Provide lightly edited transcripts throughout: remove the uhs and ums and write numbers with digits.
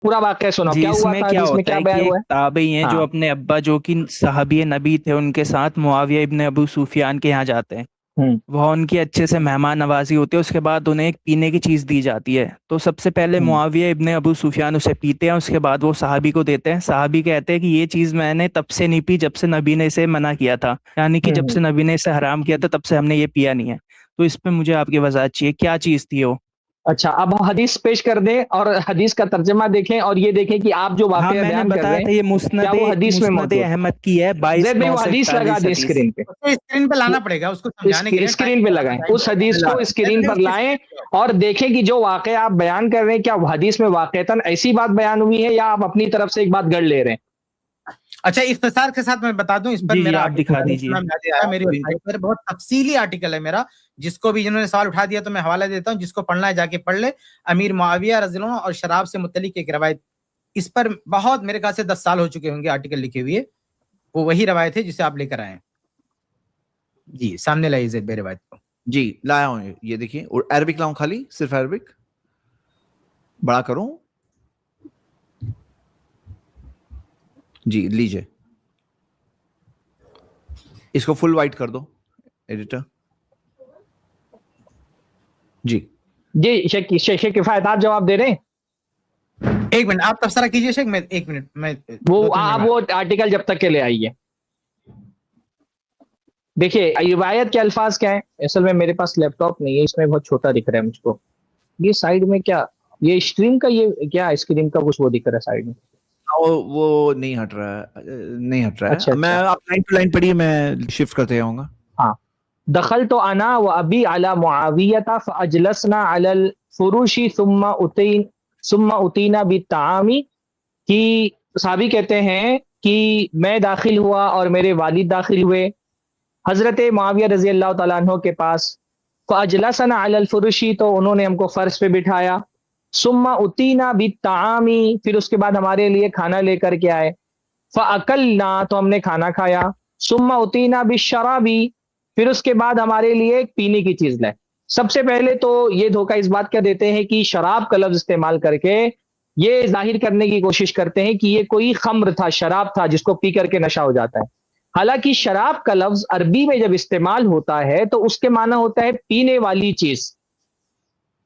پورا واقعہ سناؤ، جی کیا اس ہوا میں تھا، کیا حدیث میں ہوتا کیا ہے کہ بیان ایک ہوا ہے؟ تابعی ہیں جو ہاں اپنے ابا جو کہ صحابی نبی تھے ان کے ساتھ معاویہ ابن ابو سفیان کے یہاں جاتے ہیں. ہوں وہاں ان کی اچھے سے مہمان نوازی ہوتی ہے. اس کے بعد انہیں ایک پینے کی چیز دی جاتی ہے. تو سب سے پہلے ہوں معاویہ ابن ابو سفیان اسے پیتے ہیں. اس کے بعد وہ صحابی کو دیتے ہیں. صحابی کہتے ہیں کہ یہ چیز میں نے تب سے نہیں پی جب سے نبی نے اسے منع کیا تھا، یعنی کہ جب ہوں سے نبی نے اسے حرام کیا تھا تب سے ہم نے یہ پیا نہیں ہے. تو اس پہ مجھے آپ کی وضاحت چاہیے، کیا چیز تھی وہ؟ اچھا، اب حدیث پیش کر دیں اور حدیث کا ترجمہ دیکھیں اور یہ دیکھیں کہ آپ جو ہاں واقعہ میں نے بیان کر رہے بتایا ہیں تھا یہ کیا وہ حدیث میں مسند موجود احمد کی ہے ہے؟ زید بھائی وہ حدیث لگا 22941 دیں حدیث. اسکرین پہ، اسکرین پہ لانا پڑے گا اس کو سمجھانے کے لیے. اسکرین پہ لگائیں اس حدیث کو، اسکرین پر لائیں اور دیکھیں کہ جو واقعہ آپ بیان کر رہے ہیں کیا حدیث میں واقعتاً ایسی بات بیان ہوئی ہے یا آپ اپنی طرف سے ایک بات گڑ لے رہے ہیں؟ اچھا اختصار کے ساتھ میں بتا دوں، اس پر جی میرا آپ دکھا دیجیے. میری ویب سائٹ پر بہت تفصیلی آرٹیکل ہے میرا، جس کو بھی جنہوں نے سوال اٹھا دیا تو میں حوالہ دیتا ہوں، جس کو پڑھنا ہے جا کے پڑھ لے. امیر معاویہ رضی اللہ عنہ اور شراب سے متعلق ایک روایت، اس پر بہت میرے خیال سے 10 سال ہو چکے ہوں گے آرٹیکل لکھے ہوئے. وہ وہی روایت ہے جسے آپ لے کر آئے ہیں. جی سامنے لائیے زید بھائی روایت کو. جی لایا ہوں، یہ دیکھیے. اور عربک لاؤں خالی، صرف عربک بڑا کروں؟ جی لیجئے، اس کو فل وائٹ کر دو ایڈیٹر. جی جی شیخ کفایت آپ جواب دے رہے ہیں؟ ایک منٹ آپ تبصرہ کیجئے شیخ، میں ایک منٹ میں وہ آپ وہ آرٹیکل جب تک کے لے آئیے. دیکھیے روایت کے الفاظ کیا ہیں، اصل میں میرے پاس لیپ ٹاپ نہیں ہے، اس میں بہت چھوٹا دکھ رہا ہے مجھ کو. یہ سائیڈ میں کیا، یہ اسکرین کا، یہ کیا اسکرین کا کچھ وہ دکھ رہا ہے سائیڈ میں؟ وہ نہیں ہٹ رہا ہے، نہیں ہٹ رہا ہے. اچھا میں آپ لائن ٹو لائن پڑھیے، میں شفٹ کرتے جاؤں گا. ہاں. دخلت انا وابی علی معاویہ فاجلسنا علی الفروش ثم اتینا بالطعام، کہ صحابی کہتے ہیں کہ میں داخل ہوا اور میرے والد داخل ہوئے حضرت معاویہ رضی اللہ تعالیٰ عنہ کے پاس. فاجلسنا علی الفروش، تو انہوں نے ہم کو فرش پہ بٹھایا. ثم اتینا بالطعام، پھر اس کے بعد ہمارے لیے کھانا لے کر کے آئے. فاکلنا، تو ہم نے کھانا کھایا. ثم اتینا بالشراب، پھر اس کے بعد ہمارے لیے ایک پینے کی چیز لائے. سب سے پہلے تو یہ دھوکہ اس بات کا دیتے ہیں کہ شراب کا لفظ استعمال کر کے یہ ظاہر کرنے کی کوشش کرتے ہیں کہ یہ کوئی خمر تھا، شراب تھا جس کو پی کر کے نشہ ہو جاتا ہے. حالانکہ شراب کا لفظ عربی میں جب استعمال ہوتا ہے تو اس کے معنی ہوتا ہے پینے والی چیز.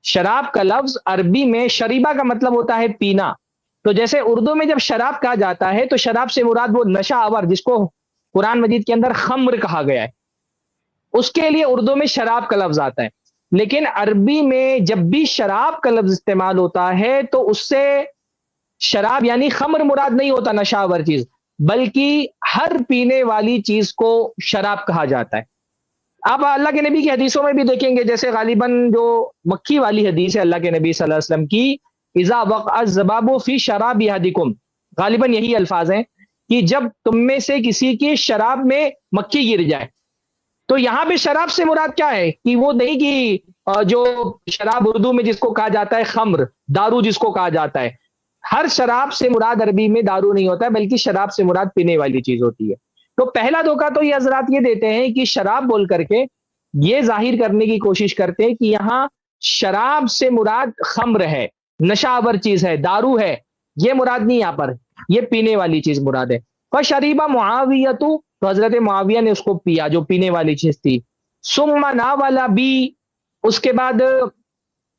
شراب کا لفظ عربی میں شریبہ کا مطلب ہوتا ہے پینا. تو جیسے اردو میں جب شراب کہا جاتا ہے تو شراب سے مراد وہ نشہ آور جس کو قرآن مجید کے اندر خمر کہا گیا ہے، اس کے لیے اردو میں شراب کا لفظ آتا ہے. لیکن عربی میں جب بھی شراب کا لفظ استعمال ہوتا ہے تو اس سے شراب یعنی خمر مراد نہیں ہوتا، نشہ آور چیز، بلکہ ہر پینے والی چیز کو شراب کہا جاتا ہے. آپ اللہ کے نبی کی حدیثوں میں بھی دیکھیں گے، جیسے غالباً جو مکی والی حدیث ہے اللہ کے نبی صلی اللہ علیہ وسلم کی، اذا وقع الذباب فی شراب احدکم، غالباً یہی الفاظ ہیں کہ جب تم میں سے کسی کی شراب میں مکھی گر جائے. تو یہاں پہ شراب سے مراد کیا ہے کہ وہ نہیں کہ جو شراب اردو میں جس کو کہا جاتا ہے خمر، دارو جس کو کہا جاتا ہے، ہر شراب سے مراد عربی میں دارو نہیں ہوتا ہے بلکہ شراب سے مراد پینے والی چیز ہوتی ہے. تو پہلا دھوکہ تو یہ حضرات یہ دیتے ہیں کہ شراب بول کر کے یہ ظاہر کرنے کی کوشش کرتے ہیں کہ یہاں شراب سے مراد خمر ہے، نشہ آور چیز ہے، دارو ہے، یہ مراد نہیں یہاں پر، یہ پینے والی چیز مراد ہے. فشریبہ معاویہ، تو حضرت معاویہ نے اس کو پیا جو پینے والی چیز تھی. ثم ناولا بی، اس کے بعد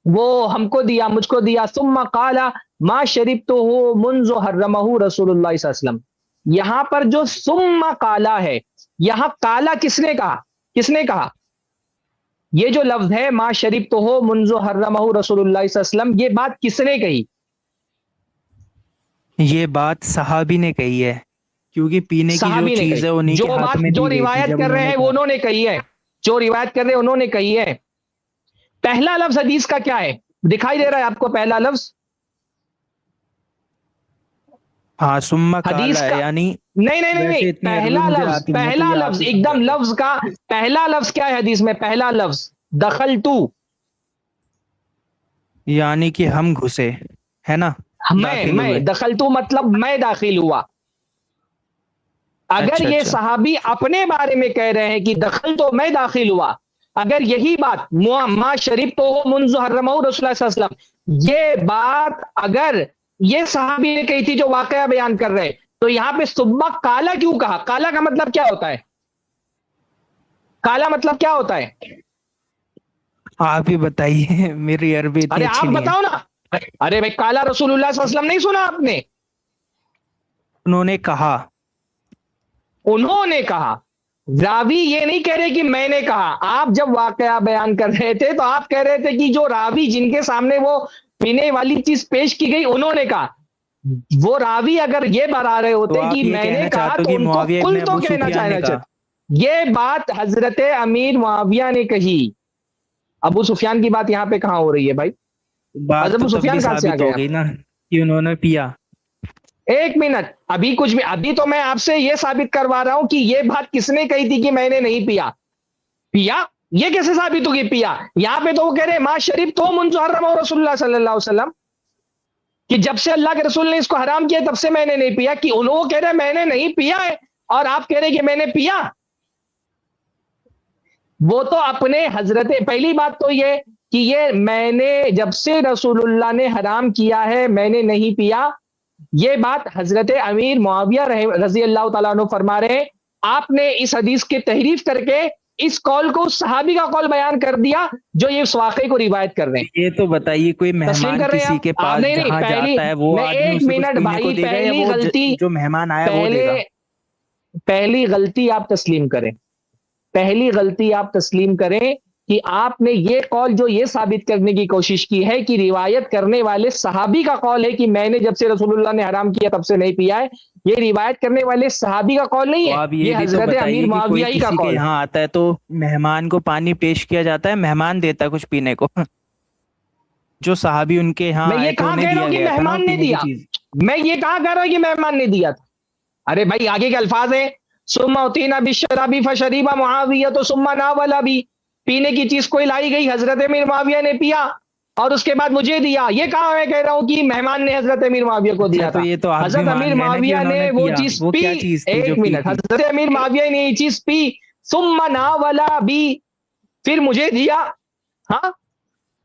وہ ہم کو دیا، مجھ کو دیا. ثم قال ما شربته منذ حرمه رسول اللہ صلی اللہ علیہ وسلم. یہاں پر جو ثم قالا ہے، یہاں قالا کس نے کہا، کس نے کہا؟ یہ جو لفظ ہے ما شربته منذ حرمه رسول اللہ صلی اللہ علیہ وسلم، یہ بات کس نے کہی؟ یہ بات صحابی نے کہی ہے، کیونکہ پینے کی جو چیز ہے انہیں کے ہاتھ میں جو روایت کر رہے ہیں وہ انہوں نے کہی ہے، جو روایت کر رہے ہیں انہوں نے کہی ہے. پہلا لفظ حدیث کا کیا ہے؟ دکھائی دے رہا ہے آپ کو پہلا لفظ؟ ہاں ثم حدیث قال، کا یعنی نہیں پہلا لفظ ایک دم لفظ کا پہلا لفظ کیا ہے حدیث میں؟ پہلا لفظ دخلتو، یعنی کہ ہم گھسے، ہے نا؟ میں دخلتو مطلب میں داخل ہوا. اگر یہ صحابی اپنے بارے میں کہہ رہے ہیں کہ دخل تو میں داخل ہوا، اگر یہی بات ما شریف تو منذ حرمہ رسول اللہ صلی اللہ علیہ وسلم، یہ بات اگر یہ صحابی نے کہی تھی جو واقعہ بیان کر رہے. تو یہاں پہ صبح کالا کیوں کہا؟ کالا کا مطلب کیا ہوتا ہے؟ کالا مطلب کیا ہوتا ہے؟ آپ ہی بتائیے، میری عربی اتنی ارے اچھی آپ نہیں ہے. بتاؤ نا. ارے بھائی کالا رسول اللہ صلی اللہ علیہ وسلم نہیں سنا آپ نے؟ انہوں نے کہا. انہوں نے کہا. راوی یہ نہیں کہہ رہے کہ میں نے کہا. آپ جب واقعہ بیان کر رہے تھے تو آپ کہہ رہے تھے کہ جو راوی جن کے سامنے وہ پینے والی چیز پیش کی گئی انہوں نے کہا. وہ راوی اگر یہ بتا رہے ہوتے تو آپ کہ یہ میں کہنا نے کہا چاہتے ہو تو کہ ان کو معاویہ ابن کل تو ابو کہنا سفیان نے چاہنا کہا. چاہتے. یہ بات حضرت امیر معاویہ نے کہی. ابو سفیان کی بات یہاں پہ کہاں ہو رہی ہے بھائی؟ بات ابو تو تب بھی سفیان کہاں سے آ ثابت گیا؟ ہو گئی نا کہ انہوں نے پیا. ایک منٹ، ابھی کچھ بھی، ابھی تو میں آپ سے یہ ثابت کروا رہا ہوں کہ یہ بات کس نے کہی تھی کہ میں نے نہیں پیا. پیا یہ کیسے ثابت ہوگی پیا؟ یہاں پہ تو وہ کہہ رہے ما شریف تو منذ حرمہ رسول اللہ صلی اللہ علیہ وسلم، کہ جب سے اللہ کے رسول نے اس کو حرام کیا تب سے میں نے نہیں پیا. کہ انہوں کہہ رہے میں نے نہیں پیا ہے اور آپ کہہ رہے کہ میں نے پیا. وہ تو اپنے حضرت، پہلی بات تو یہ کہ یہ میں نے جب سے رسول اللہ نے حرام کیا ہے میں نے نہیں پیا، یہ بات حضرت امیر معاویہ رضی اللہ تعالیٰ عنہ فرما رہے ہیں. آپ نے اس حدیث کی تحریف کر کے اس قول کو اس صحابی کا قول بیان کر دیا جو یہ اس واقعے کو روایت کر رہے ہیں. یہ تو بتائیے کوئی تسلیم مہمان کر رہے ہیں کسی آپ؟ کے پاس نہیں جہاں پہلی، جاتا ہے وہ میں آدمی ایک اسے کچھ منٹ پینے کو بھائی، دے گا یا پہلی وہ غلطی، جو مہمان آیا وہ دے گا؟ پہلی غلطی آپ تسلیم کریں. پہلی غلطی آپ تسلیم کریں کہ آپ نے یہ قول جو یہ ثابت کرنے کی کوشش کی ہے کہ روایت کرنے والے صحابی کا قول ہے کہ میں نے جب سے رسول اللہ نے حرام کیا تب سے نہیں پیا ہے، یہ روایت کرنے والے صحابی کا قول نہیں تو ہے، آپ یہ بھی تو حضرت بتائیے امیر کہ کوئی معاویہ ہی کا کسی کے قول ہے. یہاں آتا ہے تو مہمان کو پانی پیش کیا جاتا ہے، مہمان دیتا ہے کچھ پینے کو. جو صحابی ان کے یہاں میں آئے یہ تھے کہاں انہیں کہہ رہا دیا ہوں کہ گیا تھا نا مہمان نے پینے کی دیا؟ چیز. میں یہ کہاں کہہ رہا ہوں کہ مہمان نے دیا تھا؟ ارے بھائی آگے کے الفاظ ہیں ثم اتینا بالشراب فشرب معاویہ تو ثم ناول بھی، پینے کی چیز کوئی لائی گئی، حضرت امیر معاویہ نے پیا اور اس کے بعد مجھے دیا. یہ کہاں میں کہہ رہا ہوں کہ مہمان نے حضرت امیر معاویہ کو اچھا دیا تو تھا؟ یہ تو آپ بھی حضرت امیر مان گئے نا کہ معاویہ انہوں نے نے وہ پیا. چیز وہ پی. کیا چیز تھی جو ایک پی منٹ، تھی؟ حضرت امیر معاویہ نے یہ چیز پی ثم ناول بھی، پھر مجھے دیا. ہاں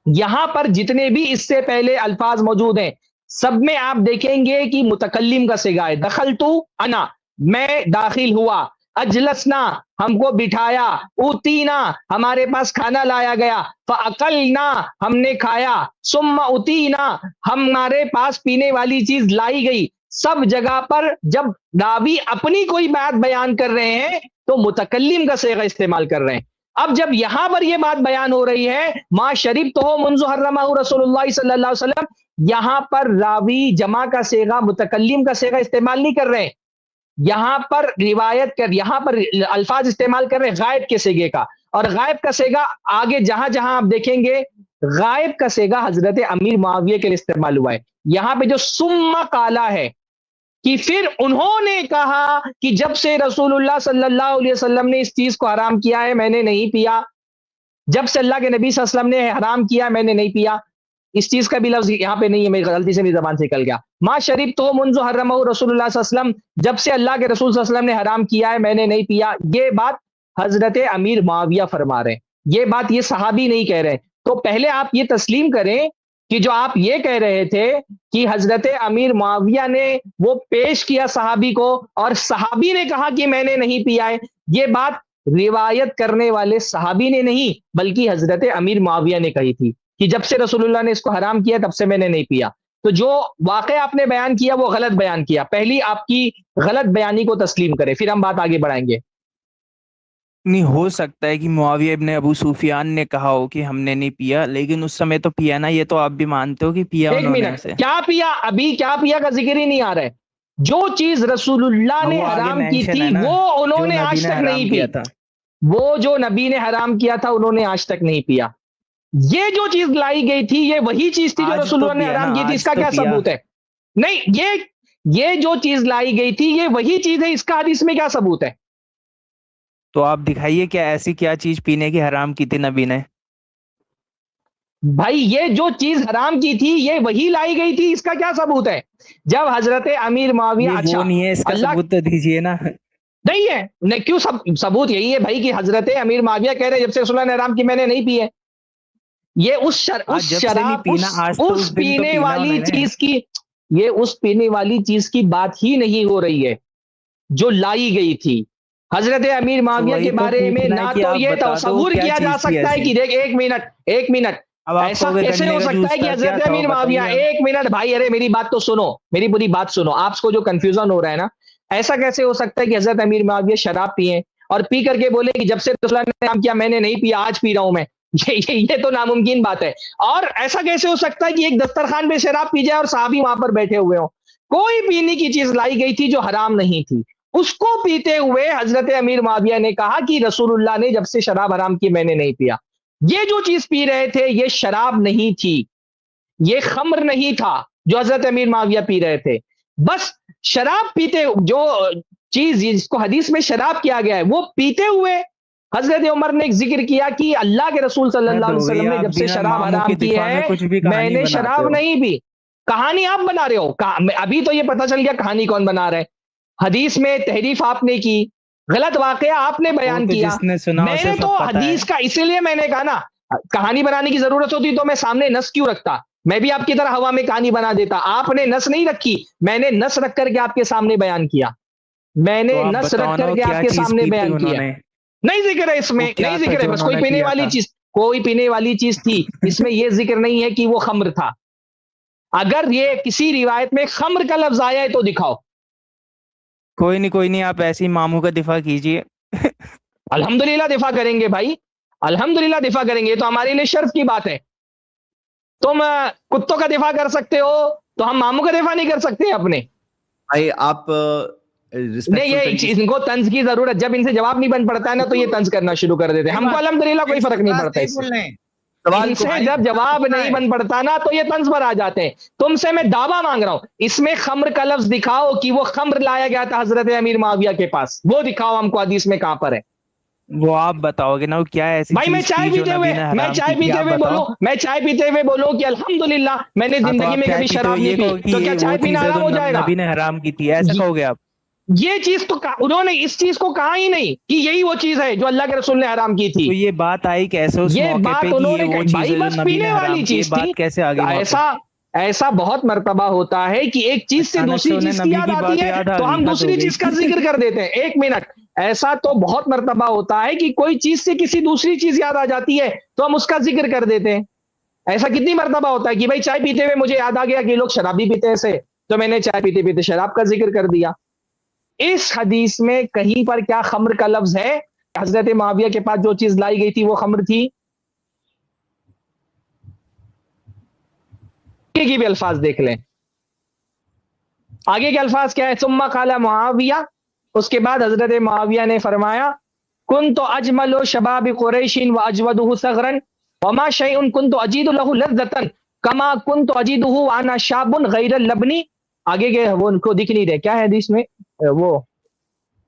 یہاں پر جتنے بھی اس سے پہلے الفاظ موجود ہیں سب میں آپ دیکھیں گے کہ متکلم کا صیغہ ہے. دخلت انا، میں داخل ہوا، اجلسنا ہم کو بٹھایا، اوتینا ہمارے پاس کھانا لایا گیا، فاکلنا ہم نے کھایا، ثم اوتینا ہمارے پاس پینے والی چیز لائی گئی. سب جگہ پر جب راوی اپنی کوئی بات بیان کر رہے ہیں تو متکلم کا صیغہ استعمال کر رہے ہیں. اب جب یہاں پر یہ بات بیان ہو رہی ہے ما شریف تو منذ حرمہ رسول اللہ صلی اللہ علیہ وسلم، یہاں پر راوی جمع کا صیغہ متکلم کا صیغہ استعمال نہیں کر رہے. یہاں پر روایت کر، یہاں پر الفاظ استعمال کر رہے غائب کے صیغے کا، اور غائب کا صیغہ آگے جہاں جہاں آپ دیکھیں گے غائب کا صیغہ حضرت امیر معاویہ کے لیے استعمال ہوا ہے. یہاں پہ جو ثم قالا ہے کہ پھر انہوں نے کہا کہ جب سے رسول اللہ صلی اللہ علیہ وسلم نے اس چیز کو حرام کیا ہے میں نے نہیں پیا، جب سے اللہ کے نبی صلی اللہ علیہ وسلم نے حرام کیا میں نے نہیں پیا. اس چیز کا بھی لفظ یہاں پہ نہیں ہے، میری غلطی سے میری زبان سے نکل گیا. ما شریف تو منذ حرمہ رسول اللہ صلی اللہ علیہ وسلم، جب سے اللہ کے رسول صلی اللہ علیہ وسلم نے حرام کیا ہے میں نے نہیں پیا. یہ بات حضرت امیر معاویہ فرما رہے ہیں، یہ بات یہ صحابی نہیں کہہ رہے. تو پہلے آپ یہ تسلیم کریں کہ جو آپ یہ کہہ رہے تھے کہ حضرت امیر معاویہ نے وہ پیش کیا صحابی کو اور صحابی نے کہا کہ میں نے نہیں پیا ہے، یہ بات روایت کرنے والے صحابی نے نہیں بلکہ حضرت امیر معاویہ نے کہی تھی کہ جب سے رسول اللہ نے اس کو حرام کیا تب سے میں نے نہیں پیا. تو جو واقعہ آپ نے بیان کیا وہ غلط بیان کیا. پہلی آپ کی غلط بیانی کو تسلیم کریں پھر ہم بات آگے بڑھائیں گے. نہیں ہو سکتا ہے کہ معاویہ ابن ابو سفیان نے کہا ہو کہ ہم نے نہیں پیا، لیکن اس سمے تو پیا نا. یہ تو آپ بھی مانتے ہو کہ پیا ایک انہوں نے منٹ، اسے. کیا پیا؟ ابھی کیا پیا کا ذکر ہی نہیں آ رہا ہے. جو چیز رسول اللہ نے وہ آگے حرام کی مینشن تھی ہے نا وہ انہوں جو نے نبی آج نے تک حرام نہیں پی. کیا تھا. وہ جو نبی نے حرام کیا تھا انہوں نے آج تک نہیں پیا. یہ جو چیز لائی گئی تھی یہ وہی چیز تھی جو آج رسول تو اللہ نے پیا نا، حرام کی تھی. اس آج کا تو کیا پیا. ثبوت ہے؟ نہیں یہ جو چیز لائی گئی تھی یہ وہی چیز ہے، اس کا حدیث میں کیا ثبوت ہے؟ تو آپ دکھائیے کیا ایسی کیا چیز پینے کی حرام کی تھی نبی نے. بھائی یہ جو چیز حرام کی تھی یہ وہی لائی گئی تھی، اس کا کیا ثبوت ہے؟ جب حضرت امیر معاویہ، یہ اچھا وہ نہیں ہے، اس کا اللہ ثبوت تو دیجیے نا. نہیں ہے، نہیں کیوں ثبوت یہی ہے بھائی کہ حضرت امیر معاویہ کہہ رہے جب سے رسول اللہ نے حرام کی میں نے نہیں پی ہے. یہ اس آج جب سے نہیں شراب پینا، آج تو اس دن تو پینے پینا والی انہوں نے. چیز کی یہ اس پینے والی چیز کی بات ہی نہیں ہو رہی ہے جو لائی گئی تھی حضرت امیر معاویہ کے بارے میں. نہ تو یہ تصور کیا جا سکتا ہے کہ دیکھ ایک منٹ ایسا کیسے ہو سکتا ہے کہ حضرت امیر معاویہ, ایک منٹ بھائی, ارے میری بات تو سنو, میری پوری بات سنو. آپ کو جو کنفیوژن ہو رہا ہے نا, ایسا کیسے ہو سکتا ہے کہ حضرت امیر معاویہ شراب پیئیں اور پی کر کے بولے کہ جب سے رسول اللہ نے کام کیا میں نے نہیں پیا, آج پی رہا ہوں میں. یہ تو ناممکن بات ہے. اور ایسا کیسے ہو سکتا ہے کہ ایک دسترخوان پہ شراب پی جائے اور صحابی وہاں پر بیٹھے ہوئے ہوں. کوئی پینے کی چیز لائی گئی تھی جو حرام نہیں تھی, اس کو پیتے ہوئے حضرت امیر معاویہ نے کہا کہ رسول اللہ نے جب سے شراب حرام کی میں نے نہیں پیا. یہ جو چیز پی رہے تھے یہ شراب نہیں تھی, یہ خمر نہیں تھا جو حضرت امیر معاویہ پی رہے تھے. بس شراب پیتے, جو چیز جس کو حدیث میں شراب کیا گیا ہے وہ پیتے ہوئے حضرت عمر نے ایک ذکر کیا کہ اللہ کے رسول صلی اللہ علیہ وسلم نے جب سے شراب حرام کی ہے میں نے شراب نہیں پی. کہانی آپ بنا رہے ہو, ابھی تو یہ پتہ چل گیا کہانی کون بنا رہے. حدیث میں تحریف آپ نے کی, غلط واقعہ آپ نے بیان کیا. میں نے تو حدیث کا اسی لیے میں نے کہا نا, کہانی بنانے کی ضرورت ہوتی تو میں سامنے نص کیوں رکھتا, میں بھی آپ کی طرح ہوا میں کہانی بنا دیتا. آپ نے نص نہیں رکھی, میں نے نص رکھ کر کے آپ کے سامنے بیان کیا. میں نے نص رکھ کر کے آپ کے سامنے بیان کیا. نہیں ذکر ہے اس میں, نہیں ذکر ہے, بس کوئی پینے والی چیز, کوئی پینے والی چیز تھی. اس میں یہ ذکر نہیں ہے کہ وہ خمر تھا. اگر یہ کسی روایت میں خمر کا لفظ آیا ہے تو دکھاؤ. کوئی نہیں, آپ ایسی ماموں کا دفاع کیجئے. الحمدللہ دفاع کریں گے بھائی, الحمدللہ دفاع کریں گے, تو ہمارے لیے شرف کی بات ہے. تم کتوں کا دفاع کر سکتے ہو تو ہم ماموں کا دفاع نہیں کر سکتے اپنے بھائی. آپ نہیں, یہ ان کو طنز کی ضرورت, جب ان سے جواب نہیں بن پڑتا ہے نا تو یہ طنز کرنا شروع کر دیتے ہیں. ہم کو الحمدللہ کوئی فرق نہیں پڑتا اس سے. ان سے جب جواب نہیں بن پڑتا نا تو یہ طنز پر آ جاتے ہیں. تم سے میں دعویٰ مانگ رہا ہوں, اس میں خمر کا لفظ دکھاؤ کہ وہ خمر لایا گیا تھا حضرت امیر معاویہ کے پاس, وہ دکھاؤ ہم کو حدیث میں کہاں پر ہے. وہ آپ بتاؤ گے نا وہ کیا ہے ایسی بھائی. میں چائے پیتے ہوئے بولوں کہ الحمدللہ میں نے زندگی میں کبھی شراب نہیں پی, تو کیا چائے پینا حرام ہو جائے گا؟ نبی نے حرام کی تھی, ایسا کہو گے آپ؟ یہ چیز تو انہوں نے اس چیز کو کہا ہی نہیں کہ یہی وہ چیز ہے جو اللہ کے رسول نے حرام کی تھی. تو یہ بات آئی کیسے اس موقع پہ کہ یہ وہ چیز ہے جو نبی نے حرام کی, بات کیسے آ گئی؟ ایسا بہت مرتبہ ہوتا ہے کہ ایک چیز سے دوسری چیز کی یاد آتی ہے تو ہم دوسری چیز کا ذکر کر دیتے ہیں. ایک منٹ, ایسا تو بہت مرتبہ ہوتا ہے کہ کوئی چیز سے کسی دوسری چیز یاد آ جاتی ہے تو ہم اس کا ذکر کر دیتے ہیں. ایسا کتنی مرتبہ ہوتا ہے کہ بھائی چائے پیتے ہوئے مجھے یاد آ گیا کہ لوگ شراب بھی پیتے ایسے, تو میں نے چائے پیتے پیتے شراب کا ذکر کر دیا. اس حدیث میں کہیں پر کیا خمر کا لفظ ہے؟ حضرت معاویہ کے پاس جو چیز لائی گئی تھی وہ خمر تھی؟ کی بھی الفاظ دیکھ لیں, آگے کے الفاظ کیا ہے؟ ثم قال معاویہ, اس کے بعد حضرت معاویہ نے فرمایا کنت اجمل شباب قریش واجودہ ثغرا وما شیء کنت اجید له لذة كما كنت اجیدہ وانا شاب غیر اللبن. آگے کے وہ ان کو دکھ نہیں رہے کیا ہے حدیث میں, وہ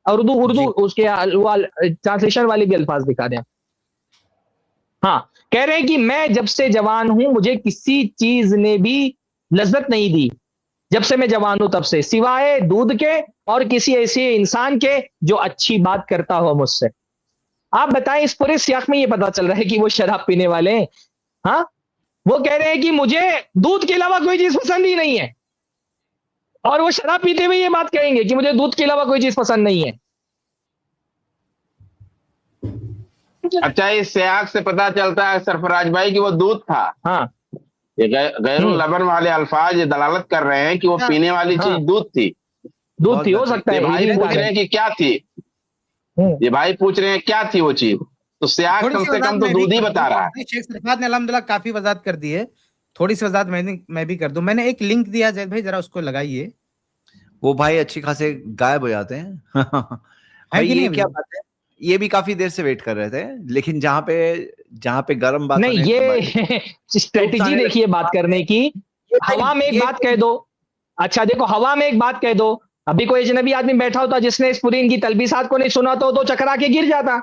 اردو اس کے ٹرانسلیشن والے بھی الفاظ دکھا دیں. ہاں, کہہ رہے ہیں کہ میں جب سے جوان ہوں مجھے کسی چیز نے بھی لذت نہیں دی جب سے میں جوان ہوں تب سے, سوائے دودھ کے اور کسی ایسے انسان کے جو اچھی بات کرتا ہو مجھ سے. آپ بتائیں, اس پورے سیاق میں یہ پتا چل رہا ہے کہ وہ شراب پینے والے ہیں. ہاں, وہ کہہ رہے ہیں کہ مجھے دودھ کے علاوہ کوئی چیز پسند ہی نہیں ہے, اور وہ شراب پیتے ہوئے یہ بات کہیں گے کہ مجھے دودھ کے علاوہ کوئی چیز پسند نہیں ہے. اچھا, اس سیاق سے پتا چلتا ہے سرفراز بھائی کہ وہ دودھ تھا. ہاں, یہ غیر اللبن والے الفاظ یہ دلالت کر رہے ہیں کہ وہ پینے والی چیز دودھ تھی. دودھ تھی, ہو سکتا ہے. بھائی پوچھ رہے ہیں کہ کیا تھی, یہ بھائی پوچھ رہے ہیں کیا تھی وہ چیز, تو سیاق کم سے کم تو دودھ ہی بتا رہا ہے. شیخ صفات نے الحمدللہ کافی وضاحت کر دی ہے, تھوڑی سی وضاحت میں بھی کر دوں. میں نے ایک لنک دیا زید بھائی, ذرا اس کو لگائیے. وہ بھائی اچھی خاصے غائب ہو جاتے ہیں. یہ کیا بات ہے, یہ بھی کافی دیر سے ویٹ کر رہے تھے, لیکن جہاں پہ گرم بات نہیں, یہ اسٹریٹجی دیکھیے بات کرنے کی. ہوا میں ایک بات کہہ دو. اچھا دیکھو, ہوا میں ایک بات کہہ دو, ابھی کوئی اجنبی آدمی بیٹھا ہوتا جس نے اس پوری ان کی تلبیسات کو نہیں سنا تو چکرا کے گر جاتا.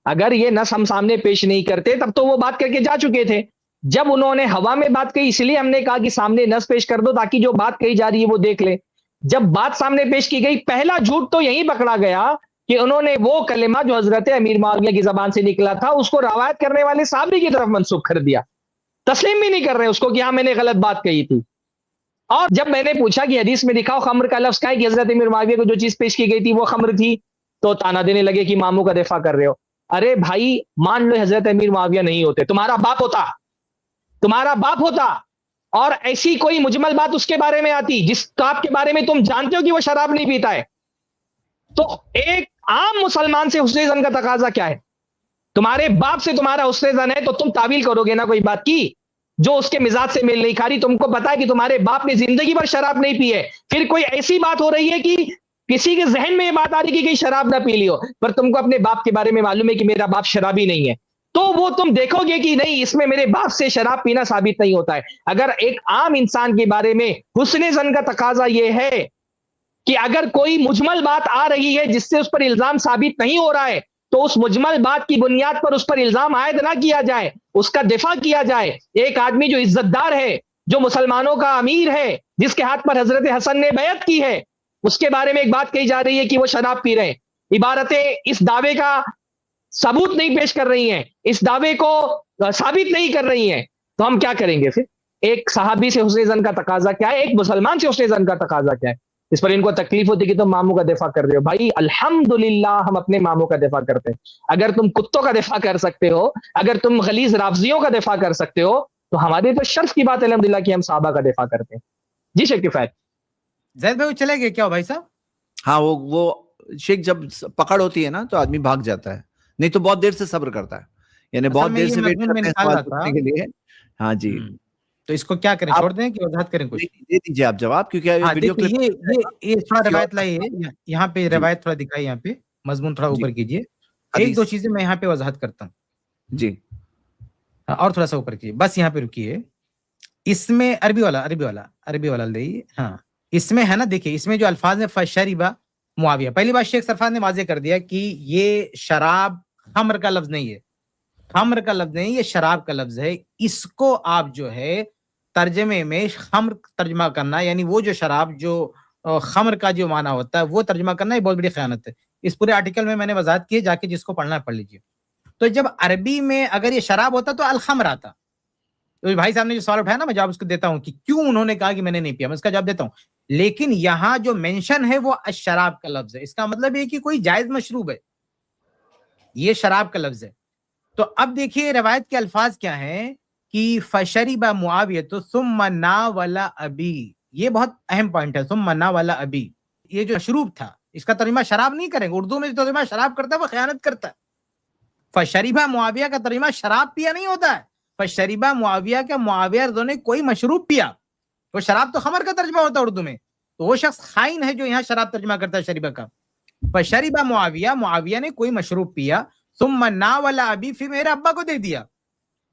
اگر یہ نص ہم سامنے پیش نہیں کرتے تب تو وہ بات کر کے جا چکے تھے. جب انہوں نے ہوا میں بات کہی اس لیے ہم نے کہا کہ سامنے نص پیش کر دو تاکہ جو بات کہی جا رہی ہے وہ دیکھ لے. جب بات سامنے پیش کی گئی, پہلا جھوٹ تو یہی پکڑا گیا کہ انہوں نے وہ کلمہ جو حضرت امیر معاویہ کی زبان سے نکلا تھا اس کو روایت کرنے والے صحابی کی طرف منسوخ کر دیا. تسلیم بھی نہیں کر رہے اس کو کہ ہاں میں نے غلط بات کہی تھی. اور جب میں نے پوچھا کہ حدیث میں دکھاؤ خمر کا لفظ کیا ہے کہ حضرت امیر معاویہ کو جو چیز پیش کی گئی تھی وہ خمر تھی، تو تانا دینے لگے کہ ماموں کا دفاع کر رہے ہو. ارے بھائی مان لو حضرت امیر معاویہ نہیں ہوتے، تمہارا باپ ہوتا اور ایسی کوئی مجمل بات اس کے بارے میں آتی جس آپ کے بارے میں تم جانتے ہو کہ وہ شراب نہیں پیتا ہے، تو ایک عام مسلمان سے حسن زن کا تقاضا کیا ہے؟ تمہارے باپ سے تمہارا حسن زن ہے تو تم تعویل کرو گے نا کوئی بات کی جو اس کے مزاج سے میل نہیں کھا رہی. تم کو پتا ہے کہ تمہارے باپ نے زندگی بھر شراب نہیں پی ہے، پھر کوئی ایسی بات ہو رہی ہے کہ کسی کے ذہن میں یہ بات آ رہی ہے کہ شراب نہ پی لی ہو، پر تم کو اپنے باپ کے بارے میں معلوم ہے کہ میرا باپ شرابی نہیں ہے، تو وہ تم دیکھو گے کہ نہیں اس میں میرے باپ سے شراب پینا ثابت نہیں ہوتا ہے. اگر ایک عام انسان کے بارے میں حسن زن کا تقاضا یہ ہے کہ اگر کوئی مجمل بات آ رہی ہے جس سے اس پر الزام ثابت نہیں ہو رہا ہے تو اس مجمل بات کی بنیاد پر اس پر الزام عائد نہ کیا جائے، اس کا دفاع کیا جائے. ایک آدمی جو عزت دار ہے، جو مسلمانوں کا امیر ہے، جس کے ہاتھ پر حضرت حسن نے بیعت کی ہے، اس کے بارے میں ایک بات کہی جا رہی ہے کہ وہ شراب پی رہے ہیں. عبارتیں اس دعوے کا ثبوت نہیں پیش کر رہی ہیں، اس دعوے کو ثابت نہیں کر رہی ہیں، تو ہم کیا کریں گے؟ پھر ایک صحابی سے حسن زن کا تقاضا کیا ہے، ایک مسلمان سے حسن زن کا تقاضا کیا ہے؟ اس پر ان کو تکلیف ہوتی کہ تم ماموں کا دفاع کر رہے ہو. بھائی الحمدللہ ہم اپنے ماموں کا دفاع کرتے ہیں. اگر تم کتوں کا دفاع کر سکتے ہو، اگر تم غلیظ رافضیوں کا دفاع کر سکتے ہو، تو ہمارے تو شرف کی بات الحمدللہ کہ ہم صحابہ کا دفاع کرتے ہیں. جی شیخ کفایت. زید بھائی وہ چلے گئے کیا ہو بھائی صاحب؟ ہاں وہ شیخ جب پکڑ ہوتی ہے نا تو آدمی بھاگ جاتا ہے، نہیں تو بہت دیر سے صبر کرتا ہے، یعنی بہت دیر سے ویٹ کرتے ہیں سوال پوچھنے کے لیے. ہاں جی، تو اس کو کیا کریں، چھوڑ دیں کہ وضاحت کریں کچھ؟ دے دیجیے آپ جواب، کیونکہ ویڈیو کلپ یہ تھوڑا روایت لائی ہے یہاں پہ، روایت تھوڑا دکھائی یہاں پہ، مضمون تھوڑا اوپر کیجیے. ایک دو چیزیں میں یہاں پہ وضاحت کرتا ہوں جی، اور تھوڑا سا اوپر کیجیے، بس یہاں پہ رکیے. اس میں عربی والا لئیے. ہاں اس میں ہے نا، دیکھیے اس میں جو الفاظ ہیں فشربا معاویہ، پہلی بات شیخ سرفراز نے واضح کر دیا کہ یہ شراب خمر کا لفظ نہیں ہے، خمر کا لفظ نہیں، یہ شراب کا لفظ ہے. اس کو آپ جو ہے ترجمے میں خمر ترجمہ کرنا، یعنی وہ جو شراب جو خمر کا جو معنی ہوتا ہے وہ ترجمہ کرنا، یہ بہت بڑی خیانت ہے. اس پورے آرٹیکل میں نے وضاحت کی ہے، جا کے جس کو پڑھنا ہے پڑھ لیجیے. تو جب عربی میں اگر یہ شراب ہوتا تو الخمر آتا. تو بھائی صاحب نے جو سوال اٹھایا نا، میں جواب اس کو دیتا ہوں کہ کیوں انہوں نے کہا کہ میں نے نہیں پیا، میں اس کا جواب دیتا ہوں. لیکن یہاں جو مینشن ہے وہ الشراب کا لفظ ہے، اس کا مطلب یہ کہ کوئی جائز مشروب ہے، یہ شراب کا لفظ ہے. تو اب دیکھیے روایت کے الفاظ کیا ہیں کہ فشرب معاویہ تو ثم ناول ابی، یہ بہت اہم پوائنٹ ہے. ثم ناول ابی، یہ جو مشروب تھا اس کا ترجمہ شراب نہیں کریں گے، اردو میں جو ترجمہ شراب کرتا ہے وہ خیانت کرتا ہے. فشرب معاویہ کا ترجمہ شراب پیا نہیں ہوتا ہے، فشرب معاویہ کا معاویہ رضی نے کوئی مشروب پیا، وہ شراب تو خمر کا ترجمہ ہوتا ہے اردو میں، تو وہ شخص خائن ہے جو یہاں شراب ترجمہ کرتا ہے شریبہ کا. فشرب معاویہ، معاویہ نے کوئی مشروب پیا، ثم ناول ابی، پھر میرے ابا کو دے دیا.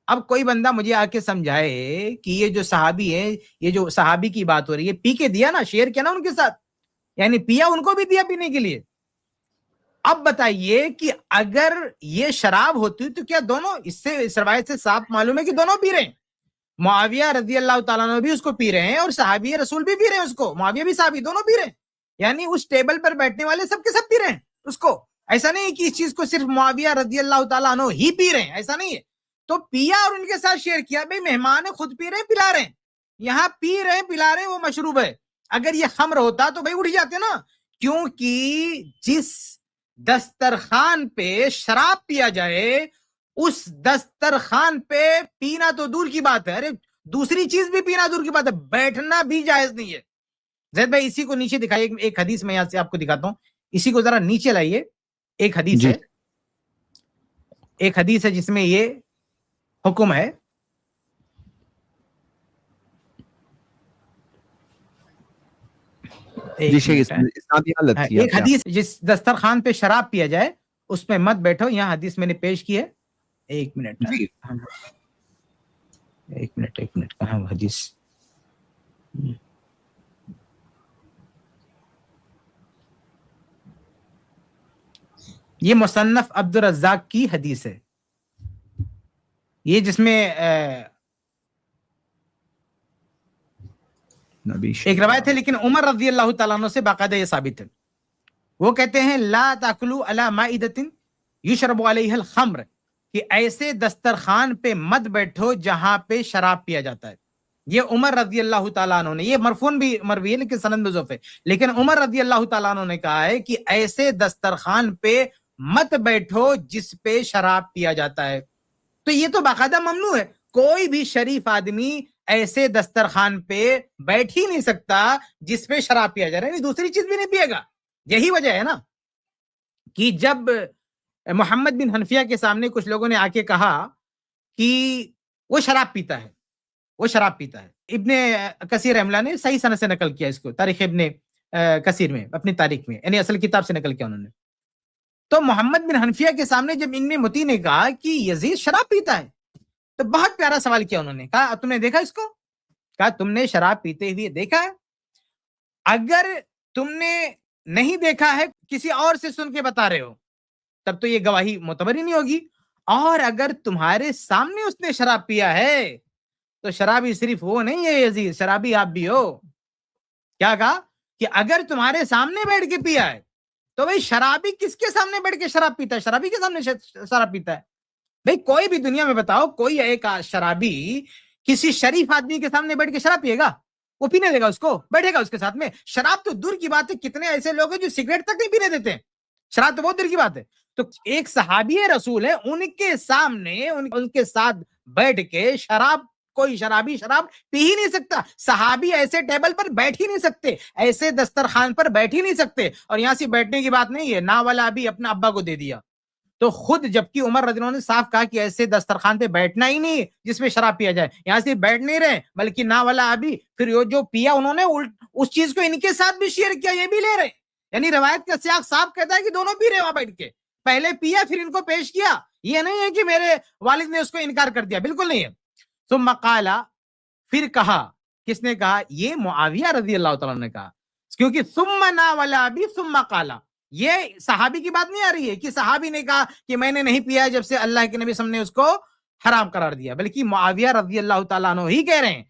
اب کوئی بندہ مجھے آ کے سمجھائے کہ یہ جو صحابی ہے، یہ جو صحابی کی بات ہو رہی ہے، پی کے دیا نا، شیئر کیا نا ان کے ساتھ، یعنی پیا ان کو بھی دیا پینے کے لیے. اب بتائیے کہ اگر یہ شراب ہوتی تو کیا دونوں، اس روایت سے صاف معلوم ہے کہ دونوں پی رہے ہیں. معاویہ رضی اللہ تعالیٰ عنہ بھی اس کو پی رہے ہیں اور صحابی رسول بھی پی رہے ہیں اس کو، معاویہ بھی صحابی، دونوں پی رہے ہیں. یعنی اس ٹیبل پر بیٹھنے والے سب کے سب پی رہے ہیں اس کو. ایسا نہیں کہ اس چیز کو صرف معاویہ رضی اللہ تعالیٰ عنہ ہی پی رہے ہیں، ایسا نہیں ہے. تو پیا اور ان کے ساتھ شیئر کیا. بھئی مہمان خود پی رہے ہیں پلا رہے ہیں، یہاں پی رہے ہیں پلا رہے ہیں، وہ مشروب ہے. اگر یہ خمر ہوتا تو بھئی اٹھ جاتے نا، کیونکہ جس دسترخوان پہ شراب پیا جائے اس دسترخوان پہ پینا تو دور کی بات ہے، ارے دوسری چیز بھی پینا دور کی بات ہے، بیٹھنا بھی جائز نہیں ہے. زید بھائی اسی کو نیچے دکھائیے، ایک حدیث میں یہاں سے آپ کو دکھاتا ہوں، اسی کو ذرا نیچے لائیے. ایک حدیث ہے، ایک حدیث ہے جس میں یہ حکم ہے. ایک حدیث جس دسترخوان پہ شراب پیا جائے اس پہ مت بیٹھو، یہاں حدیث میں نے پیش کی ہے. ایک منٹ کہاں حدیث، یہ مصنف عبد الرزاق کی حدیث ہے، یہ جس میں ایک روایت ہے، لیکن عمر رضی اللہ تعالیٰ عنہ سے باقاعدہ یہ ثابت ہے. وہ کہتے ہیں لا تاکلوا علی مائدۃ یشرب علیہ الخمر، کہ ایسے دسترخوان پہ مت بیٹھو جہاں پہ شراب پیا جاتا ہے. یہ عمر رضی اللہ تعالیٰ عنہ نے, یہ مرفون بھی مروی ہے لیکن سند میں ضعف ہے, لیکن عمر رضی اللہ تعالیٰ عنہ نے کہا ہے کہ ایسے دسترخوان پہ مت بیٹھو جس پہ شراب پیا جاتا ہے. تو یہ تو باقاعدہ ممنوع ہے, کوئی بھی شریف آدمی ایسے دسترخوان پہ بیٹھ ہی نہیں سکتا جس پہ شراب پیا جا رہا ہے, یعنی دوسری چیز بھی نہیں پیے گا. یہی وجہ ہے نا کہ جب محمد بن حنفیہ کے سامنے کچھ لوگوں نے آ کے کہا کہ وہ شراب پیتا ہے, وہ شراب پیتا ہے, ابن کثیر رحمہ اللہ نے صحیح سند سے نقل کیا اس کو, تاریخ ابن کثیر میں, اپنی تاریخ میں, یعنی اصل کتاب سے نقل کیا انہوں نے. تو محمد بن حنفیہ کے سامنے جب ان متی نے کہا کہ یزید شراب پیتا ہے, تو بہت پیارا سوال کیا انہوں نے, کہا تم نے دیکھا اس کو, کہا تم نے شراب پیتے ہوئے دیکھا ہے؟ اگر تم نے نہیں دیکھا ہے, کسی اور سے سن کے بتا رہے ہو, تب تو یہ گواہی معتبر ہی نہیں ہوگی. اور اگر تمہارے سامنے اس نے شراب پیا ہے تو شرابی صرف وہ نہیں ہے یزید, شرابی آپ بھی ہو. کیا کہا کہ اگر تمہارے سامنے بیٹھ کے پیا ہے تو بھئی شرابی کس کے سامنے بیٹھ کے شراب پیتا ہے؟ شرابی کے سامنے شراب پیتا ہے. بھئی کوئی بھی دنیا میں بتاؤ, کوئی ایک شرابی کسی شریف آدمی کے سامنے بیٹھ کے شراب پیے گا؟ وہ پینے دے گا اس کو, بیٹھے گا اس کے ساتھ میں؟ شراب تو دور کی بات ہے, کتنے ایسے لوگ ہیں جو سگریٹ تک نہیں پینے دیتے ہیں, شراب تو بہت دور کی بات ہے. تو ایک صحابی رسول ہے, ان کے سامنے ان کے ساتھ بیٹھ کے شراب, کوئی شرابی شراب پی ہی نہیں سکتا. صحابی ایسے ٹیبل پر بیٹھ ہی نہیں سکتے, ایسے دسترخوان پر بیٹھ ہی نہیں سکتے. اور یہاں سے بیٹھنے کی بات نہیں ہے, نا والا ابھی اپنا ابا کو دے دیا. تو خود جبکہ عمر رضی اللہ عنہ نے صاف کہا کہ ایسے دسترخوان پہ بیٹھنا ہی نہیں جس میں شراب پیا جائے, یہاں سے بیٹھ نہیں رہے بلکہ نا والا ابھی, پھر جو پیا انہوں نے اس چیز کو ان کے ساتھ بھی شیئر کیا, یہ بھی لے رہے. یعنی روایت کا سیاق صاف کہتا ہے کہ دونوں پی رہے وہاں بیٹھ کے, پہلے پیا پھر ان کو پیش کیا. یہ نہیں ہے کہ میرے والد نے اس کو انکار کر دیا, بالکل نہیں ہے. ثم قال, پھر کہا, کس نے کہا؟ یہ معاویہ رضی اللہ تعالیٰ نے کہا, کیونکہ ثم نا والا ابھی ثم قال, یہ صحابی کی بات نہیں آ رہی ہے کہ صحابی نے کہا کہ میں نے نہیں پیا جب سے اللہ کے نبی صلی اللہ علیہ وسلم نے اس کو حرام قرار دیا, بلکہ معاویہ رضی اللہ تعالیٰ عنہ ہی کہہ رہے ہیں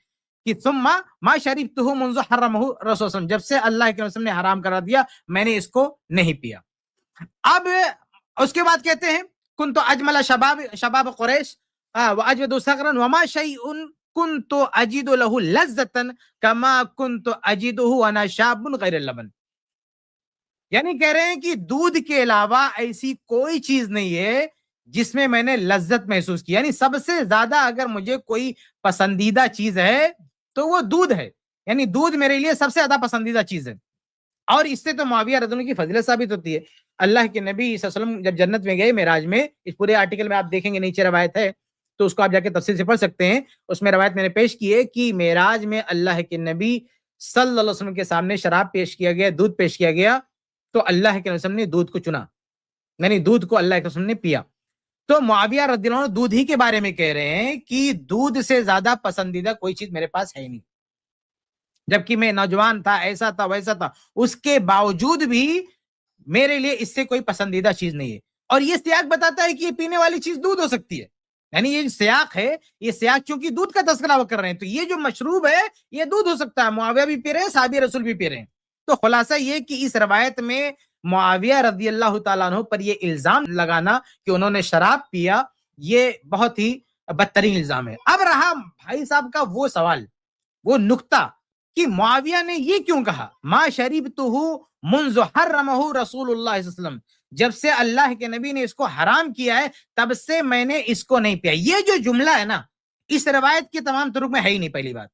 کہ ثم ما شربته منذ حرمه رسول اللہ صلی اللہ علیہ وسلم, جب سے اللہ کے نبی صلی اللہ علیہ وسلم نے حرام قرار دیا میں نے اس کو نہیں پیا. اب اس کے بعد کہتے ہیں کنت اجمل شباب قریش واجود صغرا وما شيء كنت اجد له لذة كما كنت اجده وانا شاب غیر اللبن. یعنی کہہ رہے ہیں کہ دودھ کے علاوہ ایسی کوئی چیز نہیں ہے جس میں میں نے لذت محسوس کی. یعنی سب سے زیادہ اگر مجھے کوئی پسندیدہ چیز ہے تو وہ دودھ ہے, یعنی دودھ میرے لیے سب سے زیادہ پسندیدہ چیز ہے. اور اس سے تو معاویہ رضی اللہ عنہ کی فضیلت ثابت ہوتی ہے. اللہ کے نبی صلی اللہ علیہ وسلم جب جنت میں گئے معراج میں, اس پورے آرٹیکل میں آپ دیکھیں گے, نیچے روایت ہے تو اس کو آپ جا کے تفصیل سے پڑھ سکتے ہیں. اس میں روایت میں نے پیش کی ہے کہ معراج میں اللہ کے نبی صلی اللہ علیہ وسلم کے سامنے شراب پیش کیا گیا, دودھ پیش کیا گیا, تو اللہ کے وسلم نے دودھ کو چنا, یعنی دودھ کو اللہ کے وسلم نے پیا. تو معاویہ رضی اللہ عنہ دودھ ہی کے بارے میں کہہ رہے ہیں کہ دودھ سے زیادہ پسندیدہ کوئی چیز میرے پاس ہے نہیں, جبکہ میں نوجوان تھا, ایسا تھا ویسا تھا, اس کے باوجود بھی میرے لیے اس سے کوئی پسندیدہ چیز نہیں ہے. اور یہ سیاق بتاتا ہے کہ یہ پینے والی چیز دودھ ہو سکتی ہے, یعنی یہ سیاق ہے, یہ سیاق چونکہ دودھ کا تذکرہ وہ کر رہے ہیں تو یہ جو مشروب ہے یہ دودھ ہو سکتا ہے. معاویہ بھی پی رہے ہیں, صحابی رسول بھی پی رہے ہیں. تو خلاصہ یہ کہ اس روایت میں معاویہ رضی اللہ تعالیٰ عنہ پر یہ الزام لگانا کہ انہوں نے شراب پیا, یہ بہت ہی بدترین الزام ہے. اب رہا بھائی صاحب کا وہ سوال, وہ نقطہ کہ معاویہ نے یہ کیوں کہا ما شربتہ منذ حرمہ رسول اللہ صلی اللہ علیہ وسلم, جب سے اللہ کے نبی نے اس کو حرام کیا ہے تب سے میں نے اس کو نہیں پیا. یہ جو جملہ ہے نا اس روایت کے تمام طرق میں ہے ہی نہیں. پہلی بات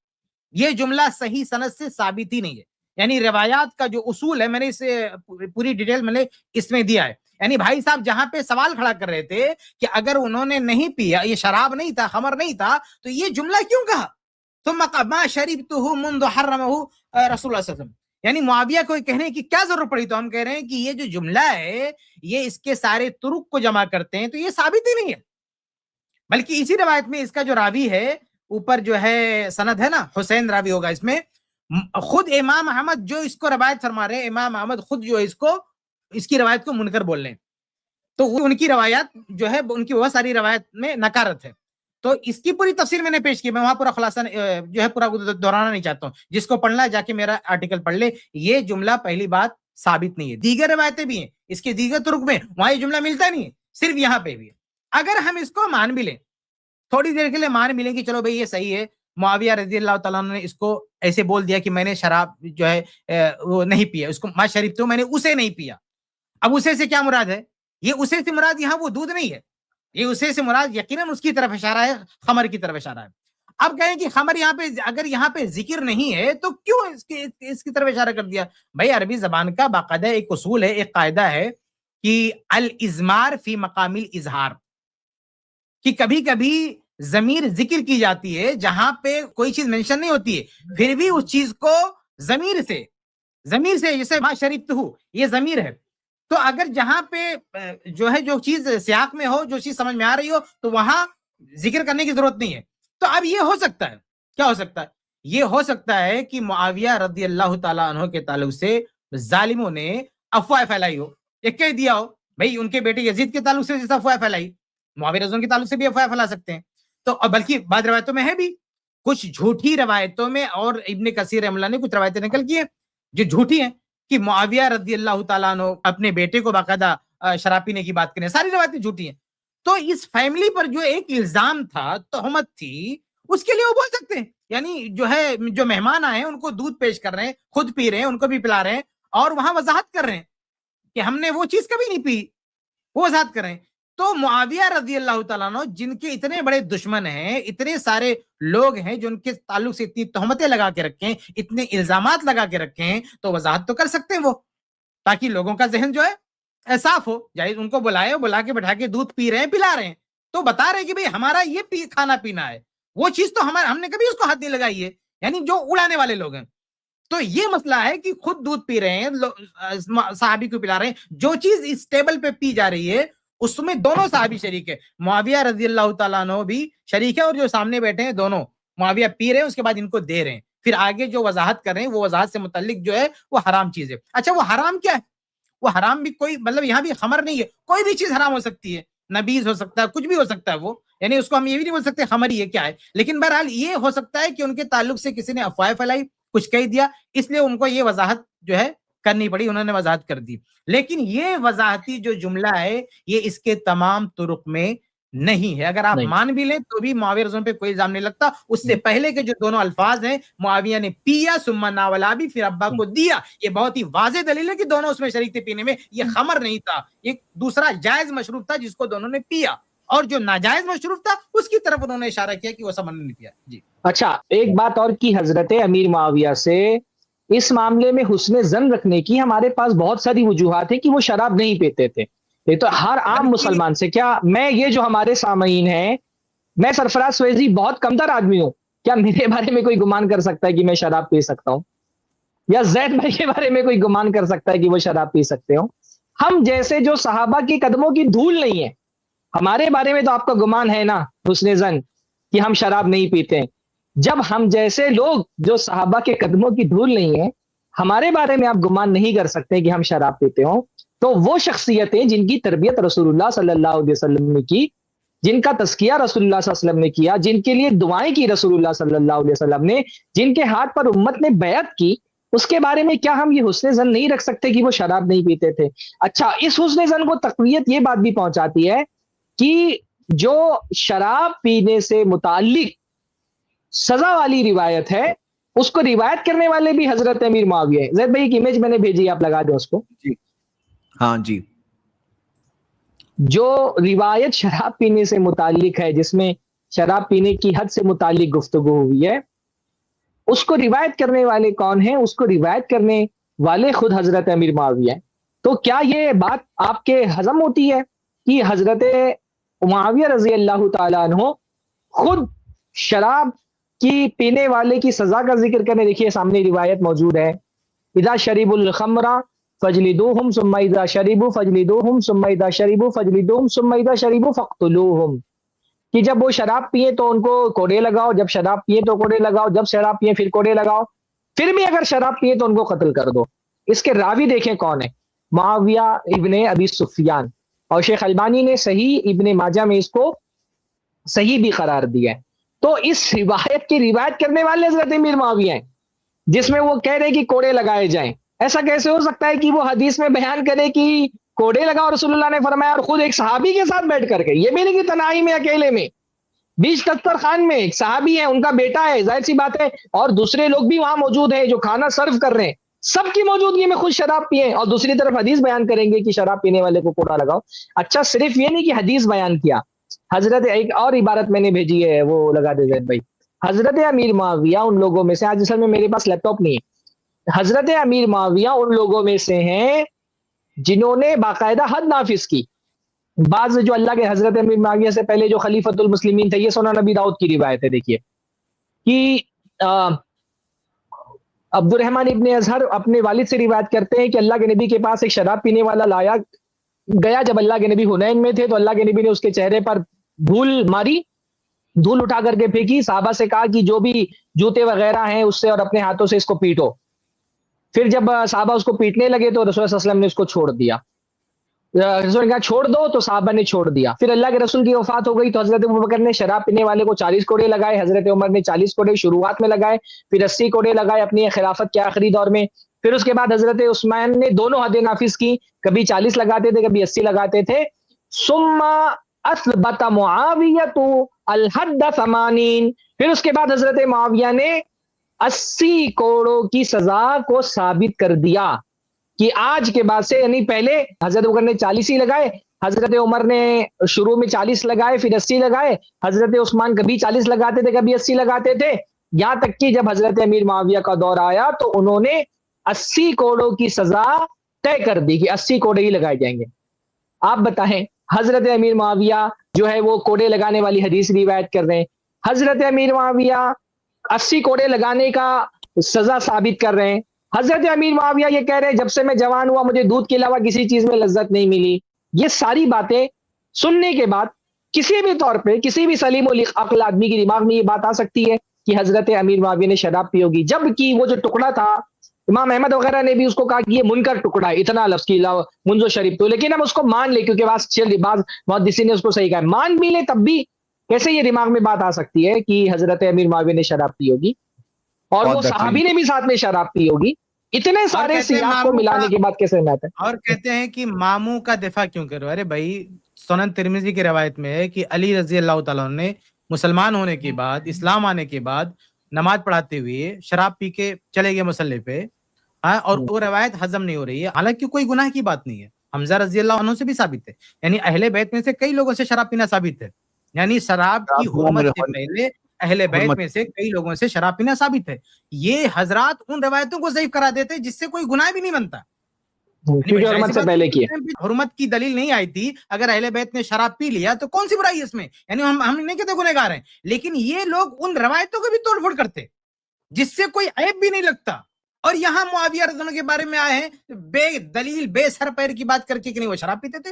یہ جملہ صحیح سند سے ثابت ہی نہیں ہے, یعنی روایات کا جو اصول ہے میں نے اسے پوری ڈیٹیل میں نے اس میں دیا ہے. یعنی بھائی صاحب جہاں پہ سوال کھڑا کر رہے تھے کہ اگر انہوں نے نہیں پیا, یہ شراب نہیں تھا, خمر نہیں تھا, تو یہ جملہ کیوں کہا ثم ما شربته منذ حرمه رسول اللہ صلی اللہ علیہ وسلم, یعنی معاویہ کو کہنے کی کیا ضرورت پڑی؟ تو ہم کہہ رہے ہیں کہ یہ جو جملہ ہے یہ اس کے سارے طرق کو جمع کرتے ہیں تو یہ ثابت ہی نہیں ہے. بلکہ اسی روایت میں اس کا جو راوی ہے اوپر جو ہے سند ہے نا, حسین راوی ہوگا اس میں, خود امام احمد جو اس کو روایت فرما رہے ہیں, امام احمد خود جو اس کی روایت کو منکر بول رہے ہیں. تو ان کی روایات جو ہے ان کی بہت ساری روایت میں نکارت ہے. تو اس کی پوری تفسیر میں نے پیش کی, میں وہاں پورا خلاصہ جو ہے پورا دہرانا نہیں چاہتا ہوں. جس کو پڑھنا ہے جا کے میرا آرٹیکل پڑھ لے. یہ جملہ پہلی بات ثابت نہیں ہے, دیگر روایتیں بھی ہیں اس کے دیگر طرق میں, وہاں یہ جملہ ملتا نہیں ہے, صرف یہاں پہ بھی ہے. اگر ہم اس کو مان بھی لیں, تھوڑی دیر کے لیے مان بھی لیں کہ چلو بھئی یہ صحیح ہے, معاویہ رضی اللہ تعالیٰ عنہ نے اس کو ایسے بول دیا کہ میں نے شراب جو ہے وہ نہیں پیا, اس کو ما شریب تو میں نے اسے نہیں پیا. اب اسے سے کیا مراد ہے؟ یہ اسے سے مراد یہاں وہ دودھ نہیں ہے, یہ اسے سے مراد یقیناً اس کی طرف اشارہ ہے, خمر کی طرف اشارہ ہے. اب کہیں کہ خمر یہاں پہ اگر یہاں پہ ذکر نہیں ہے تو کیوں اس کی طرف اشارہ کر دیا؟ بھائی عربی زبان کا باقاعدہ ایک اصول ہے, ایک قاعدہ ہے کہ الازمار فی مقام الاظہار, کہ کبھی کبھی ضمیر ذکر کی جاتی ہے جہاں پہ کوئی چیز مینشن نہیں ہوتی ہے, پھر بھی اس چیز کو ضمیر سے جیسے ما شربتہ یہ ضمیر ہے, تو اگر جہاں پہ جو ہے جو چیز سیاق میں ہو, جو چیز سمجھ میں آ رہی ہو, تو وہاں ذکر کرنے کی ضرورت نہیں ہے. تو اب یہ ہو سکتا ہے, کیا ہو سکتا ہے؟ یہ ہو سکتا ہے کہ معاویہ رضی اللہ تعالیٰ عنہ کے تعلق سے ظالموں نے افواہ پھیلائی ہو, ایک کہہ دیا ہو بھائی ان کے بیٹے یزید کے تعلق سے جیسا افواہ پھیلائی, معاویہ رضی اللہ کے تعلق سے بھی افواہ پھیلا سکتے ہیں. تو بلکہ بعض روایتوں میں ہے بھی, کچھ جھوٹی روایتوں میں, اور ابن کثیر رحمہ اللہ نے کچھ روایتیں نقل کی ہیں جو جھوٹی ہیں کہ معاویہ رضی اللہ تعالیٰ عنہ اپنے بیٹے کو باقاعدہ شراب پینے کی بات کریں, ساری روایتیں جھوٹی ہیں. تو اس فیملی پر جو ایک الزام تھا, تہمت تھی, اس کے لیے وہ بول سکتے ہیں. یعنی جو ہے جو مہمان آئے ہیں ان کو دودھ پیش کر رہے ہیں, خود پی رہے ہیں, ان کو بھی پلا رہے ہیں, اور وہاں وضاحت کر رہے ہیں کہ ہم نے وہ چیز کبھی نہیں پی, وہ وضاحت کر رہے ہیں. تو معاویہ رضی اللہ تعالیٰ عنہ جن کے اتنے بڑے دشمن ہیں, اتنے سارے لوگ ہیں جو ان کے تعلق سے اتنی تہمتیں لگا کے رکھیں, اتنے الزامات لگا کے رکھیں, تو وضاحت تو کر سکتے ہیں وہ, تاکہ لوگوں کا ذہن جو ہے صاف ہو. جائز ان کو بلا کے بٹھا کے دودھ پی رہے ہیں, پلا رہے ہیں, تو بتا رہے کہ بھئی ہمارا یہ کھانا پینا ہے, وہ چیز تو ہم نے کبھی اس کو ہاتھ نہیں لگائی ہے, یعنی جو اڑانے والے لوگ ہیں. تو یہ مسئلہ ہے کہ خود دودھ پی رہے ہیں, صحابی کو پلا رہے ہیں, جو چیز اس ٹیبل پہ پی جا رہی ہے اس میں دونوں صحابی شریک ہے, معاویہ رضی اللہ تعالیٰ عنہ بھی شریک ہے, اور جو سامنے بیٹھے ہیں دونوں, معاویہ پی رہے ہیں, اس کے بعد ان کو دے رہے ہیں, پھر آگے جو وضاحت کر رہے ہیں وہ وضاحت سے متعلق جو ہے وہ حرام چیز ہے. اچھا وہ حرام کیا ہے؟ وہ حرام بھی کوئی مطلب یہاں بھی خمر نہیں ہے, کوئی بھی چیز حرام ہو سکتی ہے, نبیذ ہو سکتا ہے, کچھ بھی ہو سکتا ہے وہ, یعنی اس کو ہم یہ بھی نہیں بول سکتے خمر ہی ہے کیا ہے. لیکن بہرحال یہ ہو سکتا ہے کہ ان کے تعلق سے کسی نے افواہ پھیلائی, کچھ کہہ دیا, اس لیے ان کو یہ وضاحت جو ہے کرنی پڑی, انہوں نے وضاحت کر دی. لیکن یہ وضاحتی جو جملہ ہے یہ اس کے تمام طرق میں نہیں ہے. اگر آپ مان بھی لیں تو بھی معاویہ رضی اللہ پہ کوئی الزام نہیں لگتا. اس سے پہلے کے جو دونوں الفاظ ہیں, معاویہ نے پیا ثم ناولا بھی, پھر ابا کو دیا, یہ بہت ہی واضح دلیل ہے کہ دونوں اس میں شریک تھے پینے میں. یہ خمر نہیں تھا, یہ دوسرا جائز مشروب تھا جس کو دونوں نے پیا, اور جو ناجائز مشروب تھا اس کی طرف انہوں نے اشارہ کیا کہ وہ سب نے نہیں پیا. جی اچھا, ایک بات اور کی حضرت امیر معاویہ سے, اس معاملے میں حسن ظن رکھنے کی ہمارے پاس بہت ساری وجوہات ہیں کہ وہ شراب نہیں پیتے تھے. یہ تو ہر عام مسلمان سے, کیا میں یہ جو ہمارے سامعین ہیں, میں سرفراز سویزی بہت کمتر آدمی ہوں, کیا میرے بارے میں کوئی گمان کر سکتا ہے کہ میں شراب پی سکتا ہوں؟ یا زید بھائی کے بارے میں کوئی گمان کر سکتا ہے کہ وہ شراب پی سکتے ہوں؟ ہم جیسے جو صحابہ کی قدموں کی دھول نہیں ہے, ہمارے بارے میں تو آپ کا گمان ہے نا حسن ظن کہ ہم شراب نہیں پیتے. جب ہم جیسے لوگ جو صحابہ کے قدموں کی دھول نہیں ہے, ہمارے بارے میں آپ گمان نہیں کر سکتے کہ ہم شراب پیتے ہوں, تو وہ شخصیتیں جن کی تربیت رسول اللہ صلی اللہ علیہ وسلم نے کی, جن کا تزکیہ رسول اللہ صلی اللہ علیہ وسلم نے کیا, جن کے لیے دعائیں کی رسول اللہ صلی اللہ علیہ وسلم نے, جن کے ہاتھ پر امت نے بیعت کی, اس کے بارے میں کیا ہم یہ حسن ظن نہیں رکھ سکتے کہ وہ شراب نہیں پیتے تھے؟ اچھا, اس حسن ظن کو تقویت یہ بات بھی پہنچاتی ہے کہ جو شراب پینے سے متعلق سزا والی روایت ہے, اس کو روایت کرنے والے بھی حضرت امیر معاویہ ہیں. زید بھائی ایک امیج میں نے بھیجی, آپ لگا دیں اس کو. جی ہاں جی. جو روایت شراب پینے سے متعلق ہے, جس میں شراب پینے کی حد سے متعلق گفتگو ہوئی ہے, اس کو روایت کرنے والے کون ہیں؟ اس کو روایت کرنے والے خود حضرت امیر معاویہ ہیں. تو کیا یہ بات آپ کے ہضم ہوتی ہے کہ حضرت معاویہ رضی اللہ تعالیٰ عنہ خود شراب کی پینے والے کی سزا کا ذکر کرنے؟ دیکھیے سامنے روایت موجود ہے, اذا شربوا الخمر فجلدوہم ثم اذا شربوا فجلدوہم ثم اذا شربوا فجلدوہم ثم اذا شربوا فاقتلوہم, کہ جب وہ شراب پیے تو ان کو کوڑے لگاؤ, جب شراب پیے تو کوڑے لگاؤ, جب شراب پیے پھر کوڑے لگاؤ, پھر بھی اگر شراب پیے تو ان کو قتل کر دو. اس کے راوی دیکھیں کون ہے, معاویہ ابن ابی سفیان, اور شیخ البانی نے صحیح ابن ماجہ میں اس کو صحیح بھی قرار دیا ہے. تو اس روایت کی روایت کرنے والے حضرت امیر معاویہ ہیں, جس میں وہ کہہ رہے کہ کوڑے لگائے جائیں. ایسا کیسے ہو سکتا ہے کہ وہ حدیث میں بیان کرے کہ کوڑے لگاؤ رسول اللہ نے فرمایا, اور خود ایک صحابی کے ساتھ بیٹھ کر کے, یہ بھی نہیں کہ تنہائی میں اکیلے میں, بیچ دسترخوان میں ایک صحابی ہے، ان کا بیٹا ہے، ظاہر سی بات ہے، اور دوسرے لوگ بھی وہاں موجود ہیں جو کھانا سرو کر رہے ہیں، سب کی موجودگی میں خود شراب پیئے، اور دوسری طرف حدیث بیان کریں گے کہ شراب پینے والے کو کوڑا لگاؤ۔ اچھا صرف یہ نہیں کہ حدیث بیان کیا، حضرت ایک اور عبارت میں نے بھیجی ہے، وہ لگا دے زید بھائی۔ حضرت امیر معاویہ ان لوگوں میں سے، آج اصل میں میرے پاس لیپ ٹاپ نہیں ہے، حضرت امیر معاویہ ان لوگوں میں سے ہیں جنہوں نے باقاعدہ حد نافذ کی۔ بعض جو اللہ کے حضرت امیر معاویہ سے پہلے جو خلیفۃ المسلمین تھے، یہ سنن نبی داؤد کی روایت ہے، دیکھیے کہ عبد الرحمن ابن اظہر اپنے والد سے روایت کرتے ہیں کہ اللہ کے نبی کے پاس ایک شراب پینے والا لایا گیا، جب اللہ کے نبی حنین میں تھے تو اللہ کے نبی نے اس کے چہرے پر دھول ماری، دھول اٹھا کر کے پھینکی، صحابہ سے کہا کہ جو بھی جوتے وغیرہ ہیں اس سے اور اپنے ہاتھوں سے اس کو پیٹو۔ پھر جب صحابہ اس کو پیٹنے لگے تو رسول صلی اللہ علیہ وسلم نے اس کو چھوڑ دیا، رسول نے کہا چھوڑ دو، تو صحابہ نے چھوڑ دیا۔ پھر اللہ کے رسول کی وفات ہو گئی تو حضرت ابوبکر نے شراب پینے والے کو 40 کوڑے لگائے، حضرت عمر نے 40 کوڑے شروعات میں لگائے، پھر 80 کوڑے لگائے اپنی خلافت کے آخری دور میں۔ پھر اس کے بعد حضرت عثمان نے دونوں حد نافذ کی، کبھی 40 لگاتے تھے کبھی 80 لگاتے تھے۔ ثم اثبت معاویہ الحد 80، پھر اس کے بعد حضرت معاویہ نے 80 کوڑوں کی سزا کو ثابت کر دیا کہ آج کے بعد سے، یعنی پہلے حضرت ابوبکر نے 40 ہی لگائے، حضرت عمر نے شروع میں 40 لگائے پھر 80 لگائے، حضرت عثمان کبھی 40 لگاتے تھے کبھی 80 لگاتے تھے، یہاں تک کہ جب حضرت امیر معاویہ کا دور آیا تو انہوں نے 80 کوڑوں کی سزا طے کر دی کہ 80 کوڑے ہی لگائے جائیں گے۔ آپ بتائیں، حضرت امیر معاویہ جو ہے وہ کوڑے لگانے والی حدیث روایت کر رہے ہیں، حضرت امیر معاویہ 80 کوڑے لگانے کا سزا ثابت کر رہے ہیں، حضرت امیر معاویہ یہ کہہ رہے ہیں جب سے میں جوان ہوا مجھے دودھ کے علاوہ کسی چیز میں لذت نہیں ملی۔ یہ ساری باتیں سننے کے بعد کسی بھی طور پہ کسی بھی سلیم العقل آدمی کے دماغ میں یہ بات آ سکتی ہے کہ حضرت امیر معاویہ نے شراب پی ہوگی، جبکہ وہ جو ٹکڑا تھا امام احمد وغیرہ نے بھی اس کو کہا کہ یہ منکر ٹکڑا ہے، اتنا لفظ کی منذ شریف تو، لیکن ہم اس کو مان لیں کیونکہ بعض محدثین نے اس کو صحیح کہا، مان بھی لیں تب بھی کیسے یہ دماغ میں بات آ سکتی ہے کہ حضرت امیر معاویہ نے شراب پی ہوگی اور وہ صحابی نے بھی ساتھ میں شراب پی ہوگی، اتنے سارے سیاق کو ملانے کے بعد کیسے ملتا ہے؟ اور کہتے ہیں کہ ماموں کا دفاع کیوں کرو؟ ارے بھائی، سنن ترمذی کی روایت میں ہے کہ علی رضی اللہ تعالیٰ عنہ نے مسلمان ہونے کے بعد، اسلام آنے کے بعد نماز پڑھاتے ہوئے شراب پی کے چلے گئے مصلی پہ، اور وہ روایت ہضم نہیں ہو رہی ہے، حالانکہ کوئی گناہ کی بات نہیں ہے، حمزہ رضی اللہ عنہ سے بھی ثابت ہے، یعنی اہل بیت میں سے کئی لوگوں سے شراب پینا ثابت ہے، یعنی شراب کی حرمت سے پہلے اہل بیت میں سے کئی لوگوں سے شراب پینا ثابت ہے۔ یہ حضرات ان روایتوں کو ضعیف کرا دیتے جس سے کوئی گناہ بھی نہیں بنتا، حرمت سے پہلے کی حرمت کی دلیل نہیں آئی تھی، اگر اہل بیت نے شراب پی لیا تو کون سی برائی ہے اس میں؟ یعنی ہم نہیں کہتے گنہگار ہیں، لیکن یہ لوگ ان روایتوں کو بھی توڑ پھوڑ کرتے جس سے کوئی عیب بھی نہیں لگتا، اور یہاں معاویہ رضی اللہ عنہ کے بارے میں آئے ہیں بے دلیل بے سر پیر کی بات کر کے کہ نہیں وہ شراب پیتے تھے،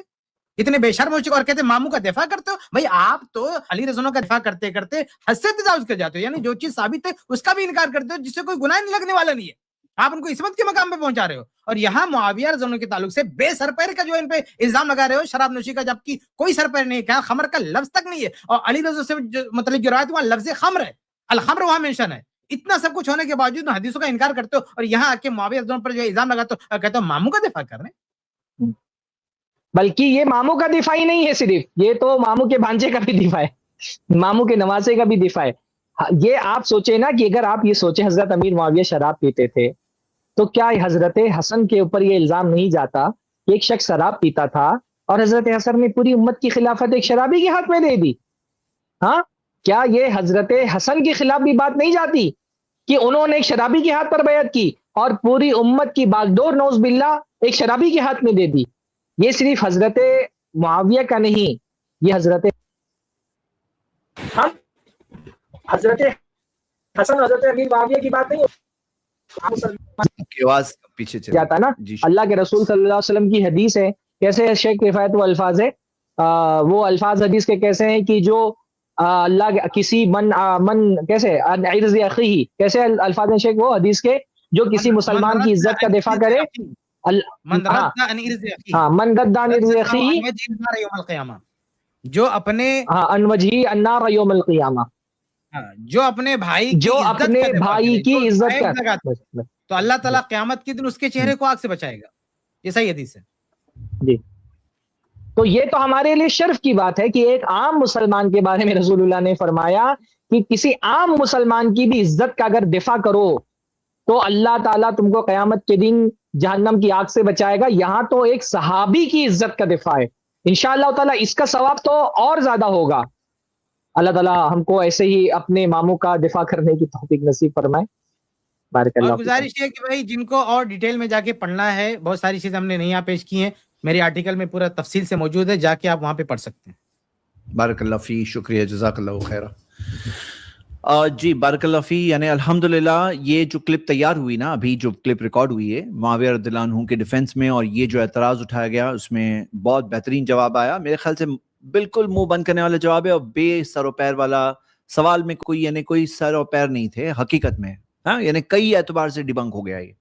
اتنے بے شرم ہو چکے، اور کہتے ہیں ماموں کا دفاع کرتے ہو۔ بھائی آپ تو علی رضی اللہ عنہ کا دفاع کرتے کرتے حد سے تجاوز کر جاتے ہو، یعنی جو چیز ثابت ہے اس کا بھی انکار کرتے ہو جس سے کوئی گناہ نہیں لگنے والا نہیں ہے، آپ ان کو عصمت کے مقام پہ پہنچا رہے ہو، اور یہاں معاویہ رضی اللہ عنہ کے تعلق سے بے سر پیر کا جو ان پہ الزام لگا رہے ہو شراب نوشی کا، جبکہ کوئی سر پیر نہیں ہے، خمر کا لفظ تک نہیں ہے، اور علی رضی اللہ عنہ سے مطلب جو روایت وہاں لفظ خمر ہے، الخمر وہاں مینشن ہے، اتنا سب کچھ ہونے کے باوجود حدیثوں کا انکار کرتے ہو، اور یہاں آ کے معاویہ رضی اللہ عنہ پر جو الزام لگاتے ہو کہتے ہو ماموں کا دفاع کر رہے ہیں۔ بلکہ یہ ماموں کا دفاع ہی نہیں ہے، صرف یہ تو ماموں کے بھانجے کا بھی دفاع ہے، ماموں کے نواسے کا بھی دفاع ہے۔ یہ آپ سوچیں نا کہ اگر آپ یہ سوچیں حضرت امیر معاویہ شراب پیتے تھے تو کیا حضرت حسن کے اوپر یہ الزام نہیں جاتا کہ ایک شخص شراب پیتا تھا اور حضرت حسن نے پوری امت کی خلافت ایک شرابی کے ہاتھ میں دے دی؟ ہاں، کیا یہ حضرت حسن کے خلاف بھی بات نہیں جاتی کہ انہوں نے ایک شرابی کے ہاتھ پر بیعت کی اور پوری امت کی باغڈور نوز باللہ ایک شرابی کے ہاتھ میں دے دی؟ یہ صرف حضرت معاویہ کا نہیں، یہ حضرت حضرت حسن حضرت امیر معاویہ کی بات نہیں پیچھے جاتا نا۔ اللہ کے رسول صلی اللہ علیہ وسلم کی حدیث ہے، کیسے شیخ کفایت وہ الفاظ ہے، وہ الفاظ حدیث کے کیسے ہیں کہ جو اللہ کسی من کیسے عرض اخیہ، کیسے الفاظ ہیں شیخ وہ حدیث کے، جو کسی مسلمان کی عزت کا دفاع کرے، من رد عن عرض اخیہ، جو اپنے عن وجہہ النار یوم القیامہ، جو اپنے بھائی کی عزت کا، تو اللہ تعالیٰ قیامت کے دن اس کے چہرے کو آگ سے بچائے گا، یہ صحیح حدیث ہے۔ جی تو یہ تو ہمارے لیے شرف کی بات ہے کہ ایک عام مسلمان کے بارے میں رسول اللہ نے فرمایا کہ کسی عام مسلمان کی بھی عزت کا اگر دفاع کرو تو اللہ تعالیٰ تم کو قیامت کے دن جہنم کی آگ سے بچائے گا. یہاں تو ایک صحابی کی عزت کا دفاع ہے. انشاءاللہ تعالیٰ اس کا ثواب تو اور زیادہ ہوگا. اللہ تعالیٰ ہم کو ایسے ہی اپنے اماموں کا دفاع کرنے کی توفیق نصیب فرمائے. بارک اللہ. اور گزارش ہے کہ بھائی جن کو اور ڈیٹیل میں جا کے پڑھنا ہے، بہت ساری چیزیں ہم نے نہیں یہاں پیش کی ہیں، میرے آرٹیکل میں پورا تفصیل سے موجود ہے، جا کے آپ وہاں پہ پڑھ سکتے ہیں. بارک اللہ فی، شکریہ، جزاک اللہ خیر. جی بارک اللہ فی. یعنی الحمدللہ یہ جو کلپ تیار ہوئی نا، ابھی جو کلپ ریکارڈ ہوئی ہے معاویہ رضی اللہ عنہ کے ڈیفنس میں، اور یہ جو اعتراض اٹھایا گیا اس میں بہت بہترین جواب آیا. میرے خیال سے بالکل منہ بند کرنے والا جواب ہے، اور بے سر و پیر والا سوال میں کوئی سر و پیر نہیں تھے حقیقت میں. ہاں یعنی کئی اعتبار سے ڈیبنک ہو گیا یہ.